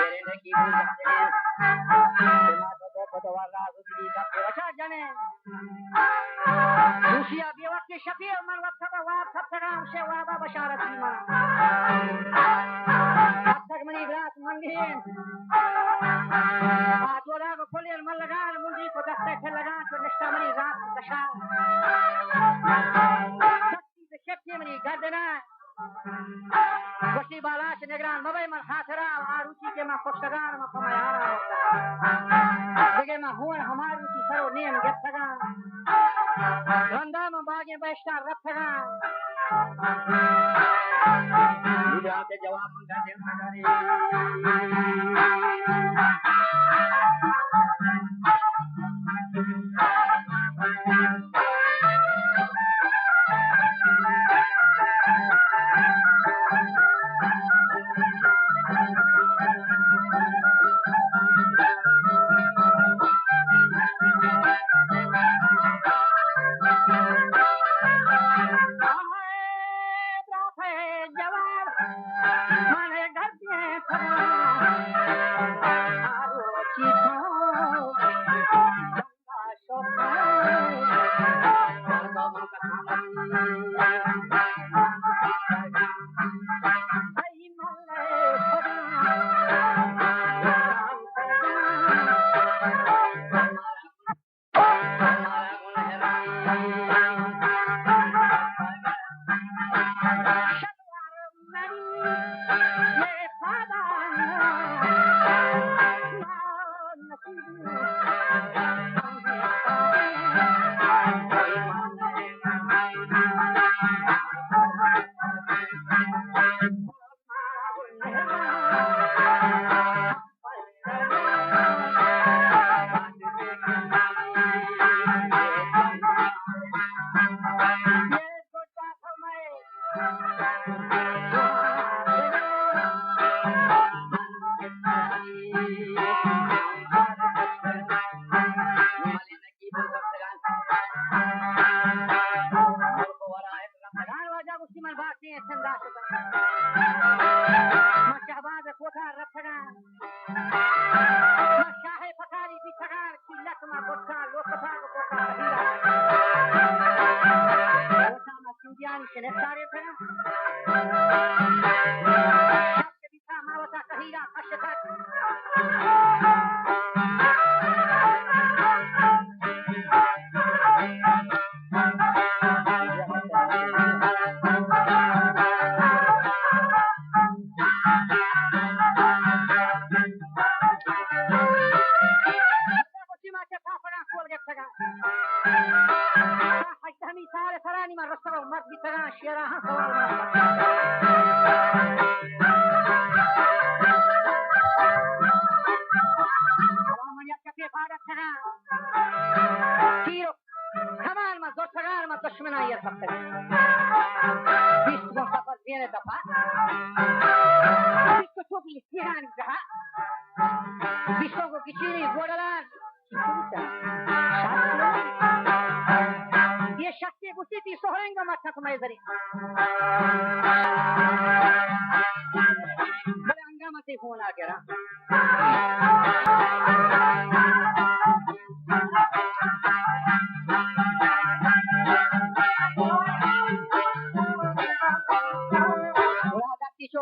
तेरे ने की भूल जाते हैं तुम्हारा तो वाला गुजरी का बचा जाने दूसरी अब ये वक्त शफीर मन वक्त का वाप सब सलाम से वाबा बशारत ईमान अब तक मनी रात मंगेन आज वाला को फुलेर मन लगा मुंडी को दस्ते से लगा तो निष्ठा मनी रात दशा शक्ति से शक्ति मनी गर्दना वशी बालाच निगरान मबई मन खातरा आरुचि के मा खुशगान मा कमयारा जगे मा हुन हमारी की सरो नियम गथगा रंदा मा बागे बैठा रखगा मुझे के जवाब मंगा दे हमारे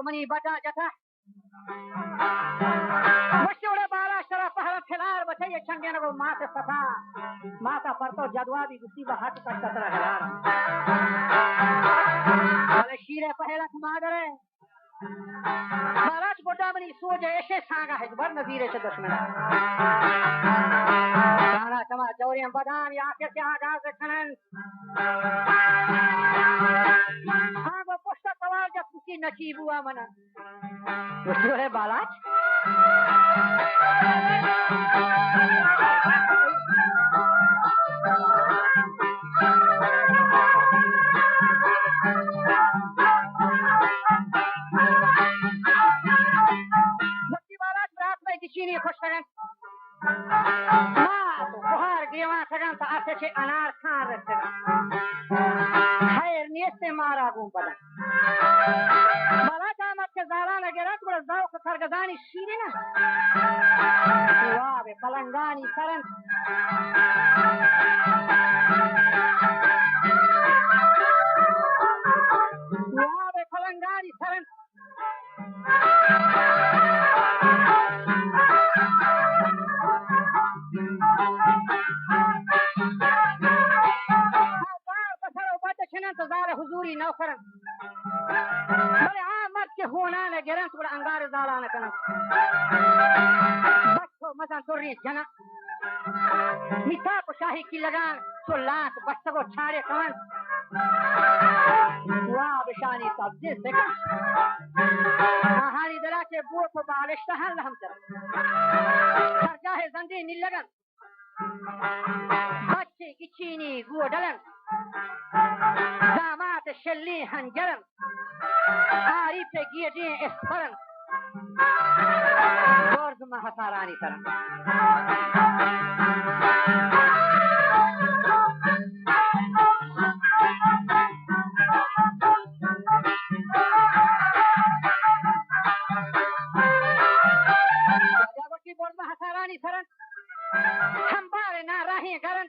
मनी बटा जथा वशोड़े बाला शरा पहला खिलार बचे रंगे न को माथे सथा माथा पर तो जदवा भी गुस्सी बहट का कतरा हलार वाले शीरे पहला मादर है बालाच गोड्डा बनी सोच ऐसे सांगा है बर नजीरे से दुश्मन सारा कमा चौरियम बदाम या के क्या गाज खनन हां वो पोस्टा सवाल जब किसी नकी बुआ मना वो है बालाच चीनी खुश करन मां तो बुहार गेवा सगन तो आसे छे अनार खान रखते खैर नियत मारा गुम पड़ा मला का मत के जारा लगे रात बड़ा जाओ का सरगदानी शीरे ना वाह बे पलंगानी सरन वाह बे पलंगानी सरन इंतजार हुजूरी नौकरन बड़े आमद के होना ने गिरन बड़ा अंगार दाला ने कना बच्चों मजा तोरी जना निता को शाही की लगान तो लाख बच्चों को छाड़े कमन वाह बिशानी सब जिस देखा कहानी दरा के बो को बालिश हल हम चल सरजा है जंदी नील लगन बच्चे की चीनी गो डलन दामात शल्ली हंजरन आरी पे गिये एस्परन गोर्ज में हसारानी तरन जागोटी गोर्ज में हसारानी तरन हम बारे ना राही करन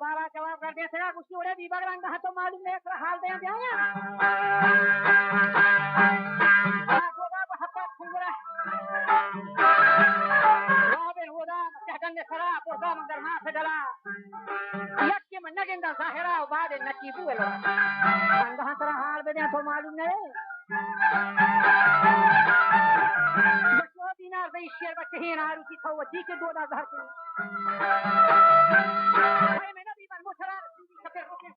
बाला जवाब कर दे सका कुछ उड़े बीबा रंग हा तो मालूम नहीं कर हाल दे दिया गोदा हत्ता खुंगरा वाबे होदा कहदन ने सरा पोदा मंगर मा से डला यक के मन नगिंदा जाहिरा बाद नकीबू वेला रंग हा तेरा हाल दे तो मालूम नहीं बच्चों दिनार दे शेर बच्चे ही नारू की थो दी के दोदा जहर के